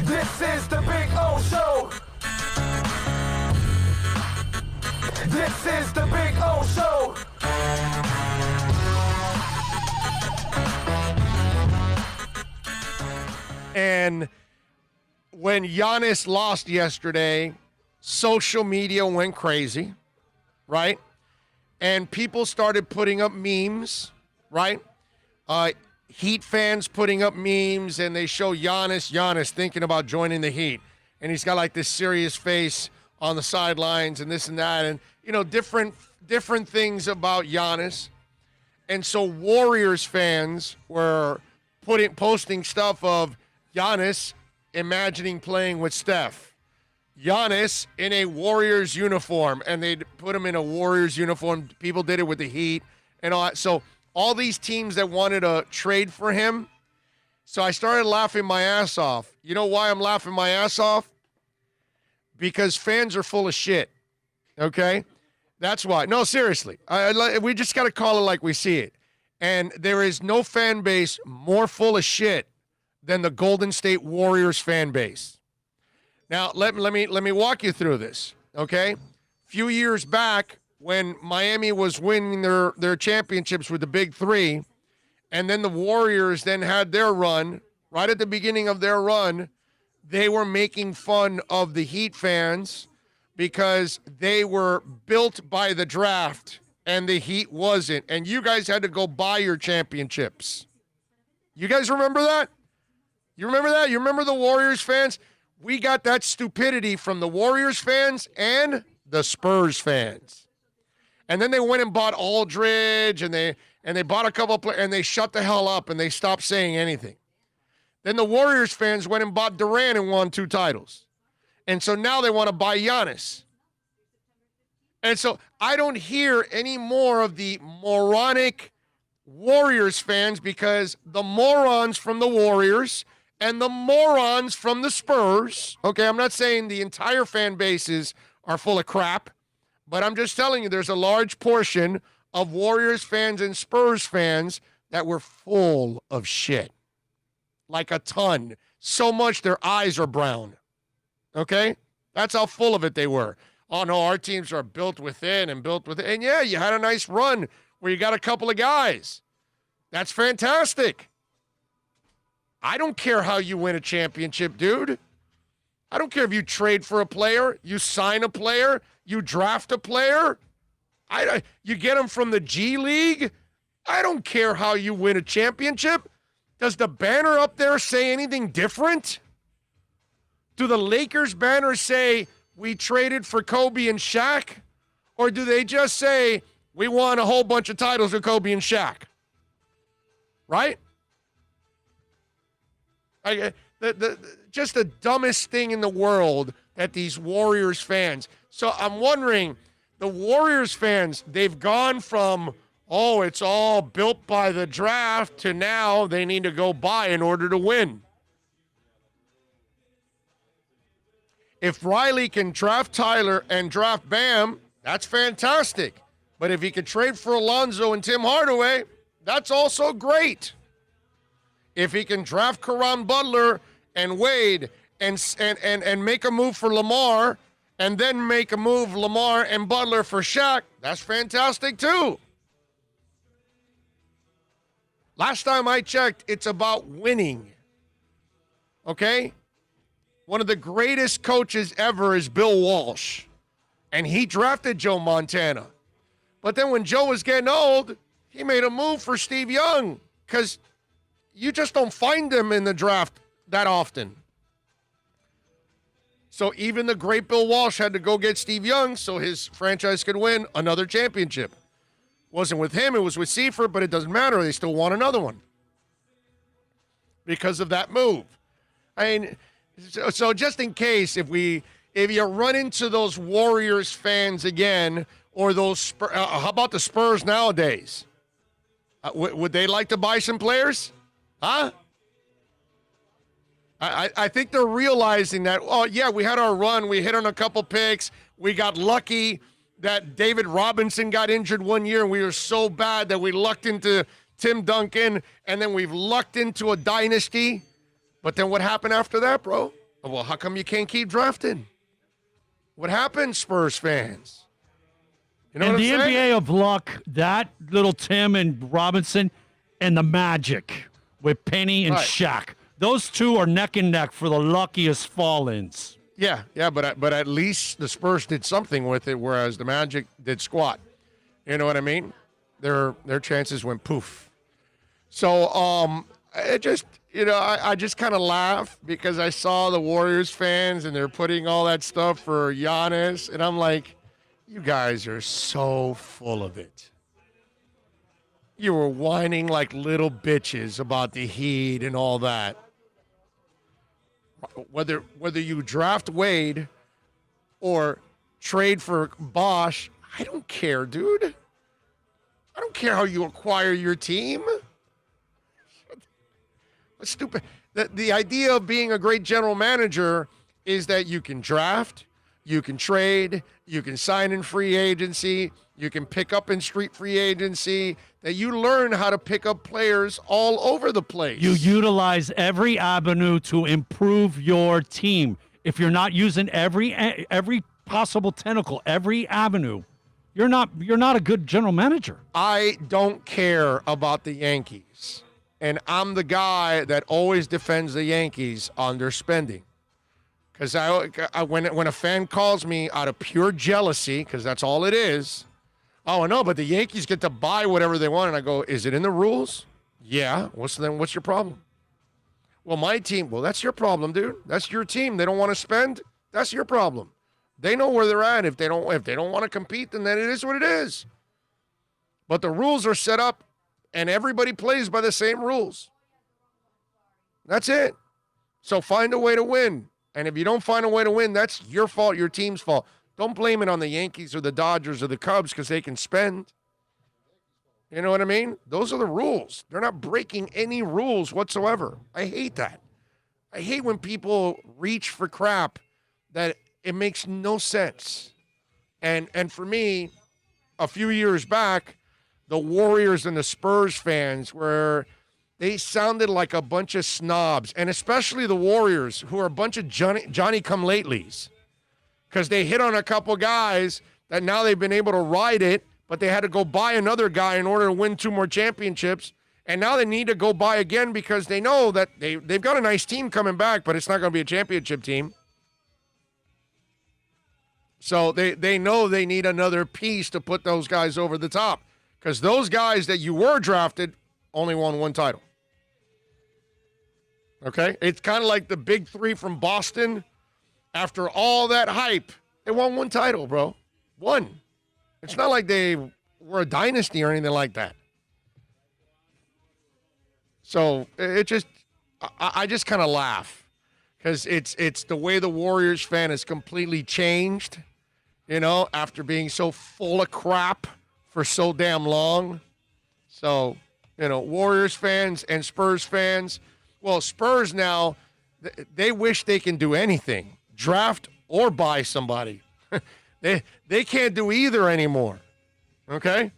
This is the Big O Show. This is the Big O Show. And when Giannis lost yesterday, social media went crazy, right? And people started putting up memes, right? Heat fans putting up memes, and they show Giannis thinking about joining the Heat. And he's got like this serious face on the sidelines and this and that, and, you know, different things about Giannis. And so Warriors fans were posting stuff of Giannis imagining playing with Steph. Giannis in a Warriors uniform, and they'd put him in a Warriors uniform. People did it with the Heat and all that. So all these teams that wanted to trade for him. So I started laughing my ass off. You know why I'm laughing my ass off? Because fans are full of shit, okay? That's why. No, seriously. We just got to call it like we see it. And there is no fan base more full of shit than the Golden State Warriors fan base. Now, let me walk you through this, okay? A few years back, when Miami was winning their championships with the Big Three, and then the Warriors then had their run, right at the beginning of their run, they were making fun of the Heat fans because they were built by the draft and the Heat wasn't. And you guys had to go buy your championships. You guys remember that? You remember that? You remember the Warriors fans? We got that stupidity from the Warriors fans and the Spurs fans. And then they went and bought Aldridge, and they bought a couple of players, and they shut the hell up, and they stopped saying anything. Then the Warriors fans went and bought Durant and won 2 titles. And so now they want to buy Giannis. And so I don't hear any more of the moronic Warriors fans, because the morons from the Warriors and the morons from the Spurs, okay, I'm not saying the entire fan bases are full of crap, but I'm just telling you there's a large portion of Warriors fans and Spurs fans that were full of shit. Like a ton. So much their eyes are brown. Okay? That's how full of it they were. Oh, no, our teams are built within and built within. And, yeah, you had a nice run where you got a couple of guys. That's fantastic. I don't care how you win a championship, dude. I don't care if you trade for a player, you sign a player, you draft a player, you get them from the G League. I don't care how you win a championship. Does the banner up there say anything different? Do the Lakers banner say we traded for Kobe and Shaq? Or do they just say we won a whole bunch of titles with Kobe and Shaq? Right? Just the dumbest thing in the world that these Warriors fans. So I'm wondering, the Warriors fans, they've gone from, oh, it's all built by the draft, to now they need to go buy in order to win. If Riley can draft Tyler and draft Bam, that's fantastic. But if he could trade for Alonzo and Tim Hardaway, that's also great. If he can draft Caron Butler and Wade and make a move for Lamar, and then make a move Lamar and Butler for Shaq, that's fantastic too. Last time I checked, it's about winning. Okay? One of the greatest coaches ever is Bill Walsh, and he drafted Joe Montana. But then when Joe was getting old, he made a move for Steve Young, because you just don't find them in the draft that often. So even the great Bill Walsh had to go get Steve Young so his franchise could win another championship. Wasn't with him, it was with Seifert, but it doesn't matter. They still won another one because of that move. I mean, so just in case, if you run into those Warriors fans again, or those how about the Spurs nowadays? Would they like to buy some players? Huh? I think they're realizing that, oh, yeah, we had our run. We hit on a couple picks. We got lucky that David Robinson got injured one year, and we were so bad that we lucked into Tim Duncan, and then we've lucked into a dynasty. But then what happened after that, bro? Well, how come you can't keep drafting? What happened, Spurs fans? You know and what the I'm saying? NBA of luck, that little Tim and Robinson, and the Magic with Penny and Right. Shaq. Those two are neck and neck for the luckiest fall-ins. Yeah, but at least the Spurs did something with it, whereas the Magic did squat. You know what I mean? Their chances went poof. So it just I just kind of laugh because I saw the Warriors fans and they're putting all that stuff for Giannis, and I'm like, you guys are so full of it. You were whining like little bitches about the Heat and all that. Whether you draft Wade or trade for Bosch, I don't care, dude. I don't care how you acquire your team. What's stupid? The idea of being a great general manager is that you can draft, you can trade, you can sign in free agency, you can pick up in street free agency, that you learn how to pick up players all over the place. You utilize every avenue to improve your team. If you're not using every possible tentacle, every avenue, you're not a good general manager. I don't care about the Yankees. And I'm the guy that always defends the Yankees on their spending. Because when a fan calls me out of pure jealousy, because that's all it is, oh, no, but the Yankees get to buy whatever they want. And I go, is it in the rules? Yeah. What's your problem? Well, my team, well, that's your problem, dude. That's your team. They don't want to spend. That's your problem. They know where they're at. If they don't want to compete, then it is what it is. But the rules are set up, and everybody plays by the same rules. That's it. So find a way to win. And if you don't find a way to win, that's your fault, your team's fault. Don't blame it on the Yankees or the Dodgers or the Cubs because they can spend. You know what I mean? Those are the rules. They're not breaking any rules whatsoever. I hate that. I hate when people reach for crap that it makes no sense. And for me, a few years back, the Warriors and the Spurs fans they sounded like a bunch of snobs, and especially the Warriors, who are a bunch of Johnny-come-latelys, because they hit on a couple guys that now they've been able to ride it, but they had to go buy another guy in order to win 2 more championships, and now they need to go buy again because they know that they've got a nice team coming back, but it's not going to be a championship team. So they know they need another piece to put those guys over the top, because those guys that you were drafted only won 1 title. Okay? It's kind of like the big 3 from Boston. After all that hype, they won 1 title, bro. 1. It's not like they were a dynasty or anything like that. So I just kind of laugh because it's the way the Warriors fan has completely changed, after being so full of crap for so damn long. So, Warriors fans and Spurs fans, well, Spurs now, they wish they can do anything, draft or buy somebody. They can't do either anymore, okay?